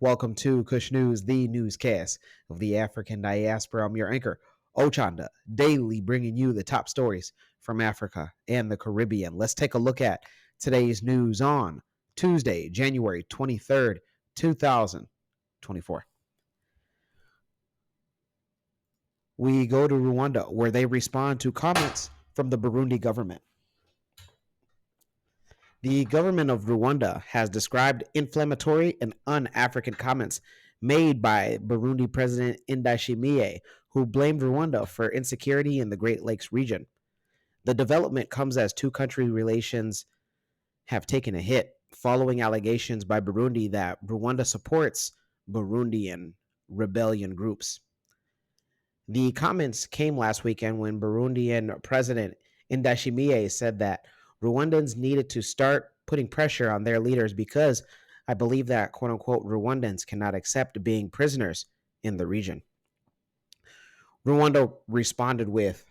Welcome to Kush News, the newscast of the African diaspora. I'm your anchor, Ochanda, daily bringing you the top stories from Africa and the Caribbean. Let's take a look at today's news on Tuesday, January 23rd, 2024. We go to Rwanda, where they respond to comments from the Burundi government. The government of Rwanda has described inflammatory and un-African comments made by Burundi President Ndayishimiye, who blamed Rwanda for insecurity in the Great Lakes region. The development comes as two-country relations have taken a hit following allegations by Burundi that Rwanda supports Burundian rebellion groups. The comments came last weekend when Burundian President Ndayishimiye said that Rwandans needed to start putting pressure on their leaders because I believe that, quote unquote, Rwandans cannot accept being prisoners in the region. Rwanda responded with,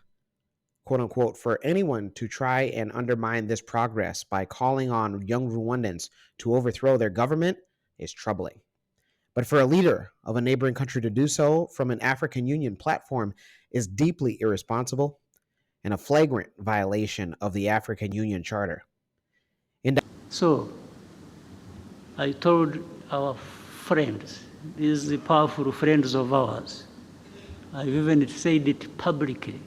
quote unquote, for anyone to try and undermine this progress by calling on young Rwandans to overthrow their government is troubling. But for a leader of a neighboring country to do so from an African Union platform is deeply irresponsible and a flagrant violation of the African Union Charter. So I told our friends, these powerful friends of ours, I've even said it publicly,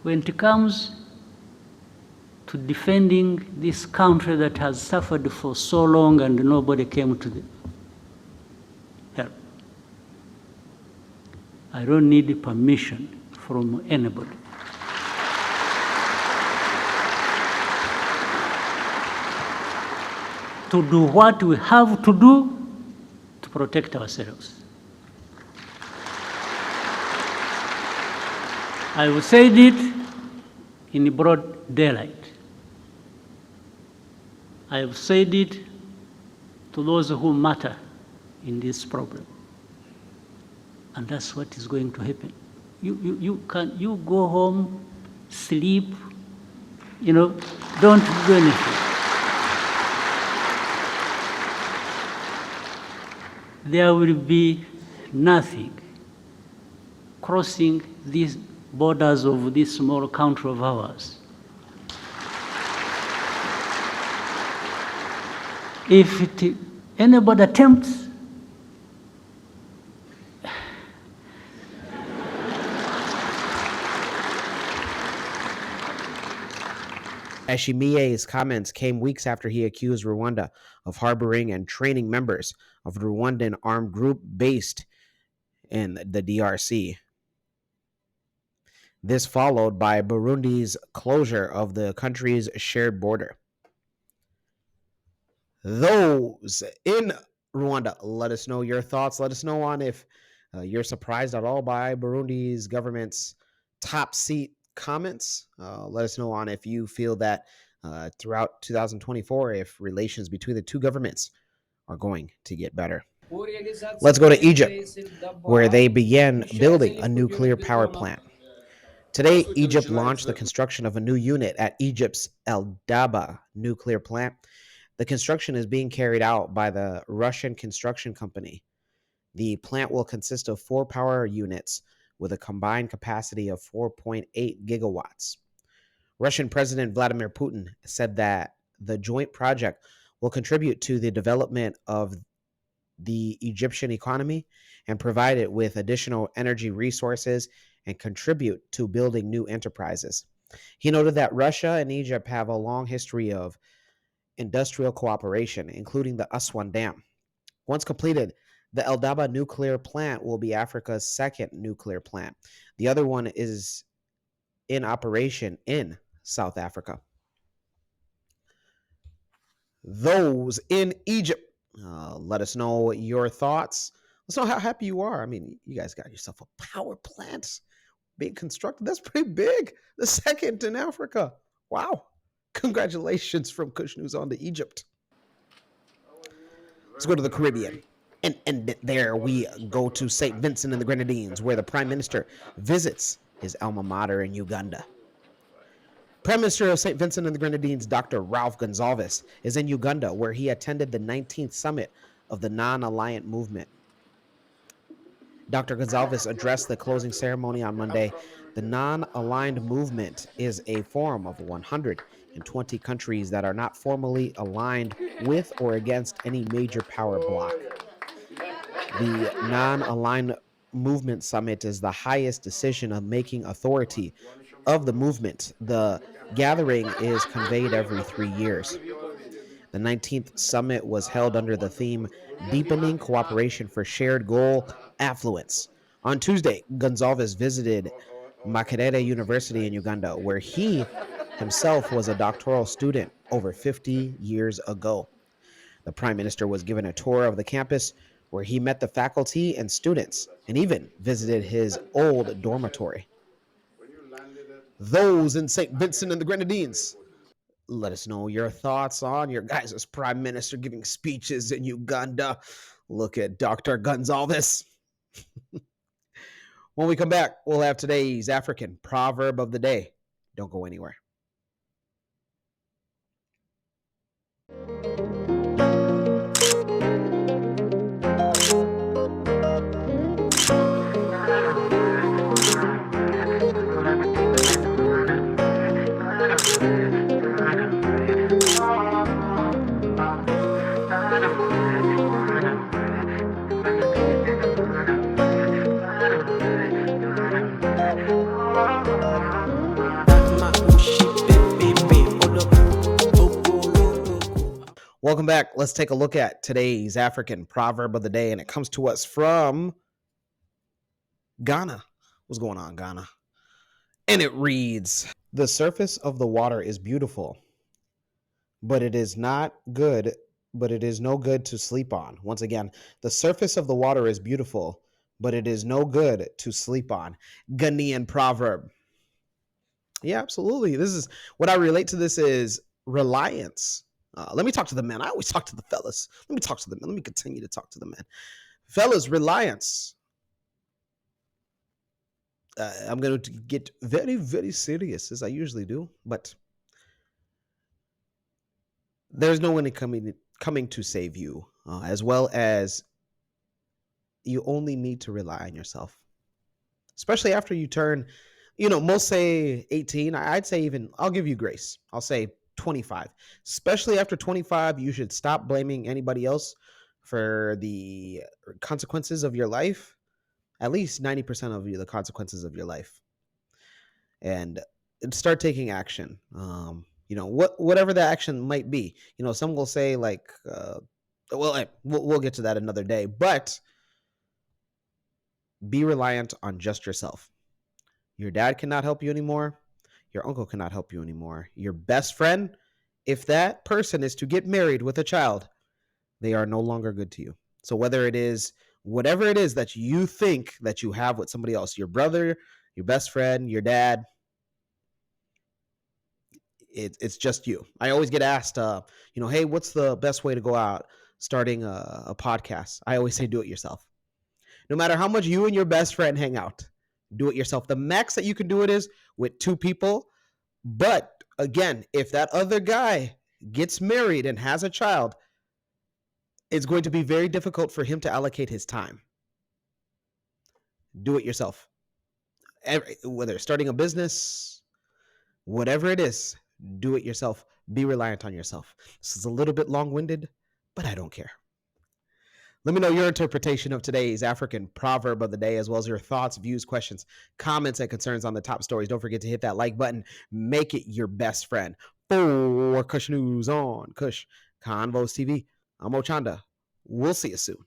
when it comes to defending this country that has suffered for so long and nobody came to the help, I don't need permission from anybody. To do what we have to do to protect ourselves. I will say it in broad daylight. I have said it to those who matter in this problem. And that's what is going to happen. You go home, sleep, don't do anything. There will be nothing crossing these borders of this small country of ours. If anybody attempts, Ndayishimiye's comments came weeks after he accused Rwanda of harboring and training members of the Rwandan armed group based in the DRC. This followed by Burundi's closure of the country's shared border. Those in Rwanda, let us know your thoughts. Let us know on if you're surprised at all by Burundi's government's top seat comments. Let us know on if you feel that throughout 2024, if relations between the two governments are going to get better. Let's go to Egypt, where they began building a nuclear power plant. Today, Egypt launched the construction of a new unit at Egypt's El-Dabaa nuclear plant. The construction is being carried out by the Russian construction company. The plant will consist of 4 power units with a combined capacity of 4.8 gigawatts. Russian President Vladimir Putin said that the joint project will contribute to the development of the Egyptian economy and provide it with additional energy resources and contribute to building new enterprises. He noted that Russia and Egypt have a long history of industrial cooperation, including the Aswan Dam. Once completed, the El-Dabaa nuclear plant will be Africa's second nuclear plant. The other one is in operation in South Africa. Those in Egypt, let us know your thoughts. Let's know how happy you are. I mean, you guys got yourself a power plant being constructed. That's pretty big. The second in Africa. Wow. Congratulations from Kush News on to Egypt. Let's go to the Caribbean. And there we go to St. Vincent and the Grenadines, where the Prime Minister visits his alma mater in Uganda. Prime Minister of St. Vincent and the Grenadines, Dr. Ralph Gonsalves, is in Uganda, where he attended the 19th summit of the non-aligned movement. Dr. Gonzalez addressed the closing ceremony on Monday. The non aligned movement is a forum of 120 countries that are not formally aligned with or against any major power bloc. The non aligned movement summit is the highest decision of making authority of the movement. The gathering is conveyed every 3 years. The 19th summit was held under the theme Deepening Cooperation for Shared Goal Affluence. On Tuesday, Gonzalez visited Makerere University in Uganda, where he himself was a doctoral student over 50 years ago. The prime minister was given a tour of the campus where he met the faculty and students and even visited his old dormitory. Those in St. Vincent and the Grenadines. Let us know your thoughts on your guys' prime minister giving speeches in Uganda. Look at Dr. Gonzalez. When we come back, we'll have today's African proverb of the day. Don't go anywhere. Welcome back. Let's take a look at today's African proverb of the day, and it comes to us from Ghana. What's going on, Ghana? And it reads, the surface of the water is beautiful, but it is not good, but it is no good to sleep on. Once again, the surface of the water is beautiful, but it is no good to sleep on. Ghanaian proverb. Yeah, absolutely. This is what I relate to. This is reliance. Let me talk to the men. I always talk to the fellas. Let me talk to the men. Let me continue to talk to the men. Fellas, reliance. I'm going to get very, very serious, as I usually do, but there's no one coming to save you, as well as you only need to rely on yourself, especially after you turn, most say 18. I'd say even, I'll give you grace. I'll say 25. Especially after 25, you should stop blaming anybody else for the consequences of your life. At least 90% of the consequences of your life, and start taking action. Whatever the action might be. Some will say like, we'll get to that another day, but be reliant on just yourself. Your dad cannot help you anymore. Your uncle cannot help you anymore. Your best friend, if that person is to get married with a child, they are no longer good to you. So whatever it is that you think that you have with somebody else, your brother, your best friend, your dad, it's just you. I always get asked, hey, what's the best way to go out starting a podcast? I always say, do it yourself. No matter how much you and your best friend hang out, do it yourself. The max that you can do it is with 2 people. But again, if that other guy gets married and has a child, it's going to be very difficult for him to allocate his time. Do it yourself. Whether starting a business, whatever it is, do it yourself. Be reliant on yourself. This is a little bit long-winded, but I don't care. Let me know your interpretation of today's African proverb of the day, as well as your thoughts, views, questions, comments, and concerns on the top stories. Don't forget to hit that like button. Make it your best friend. For Kush News on Kush Convos TV, I'm Ochanda. We'll see you soon.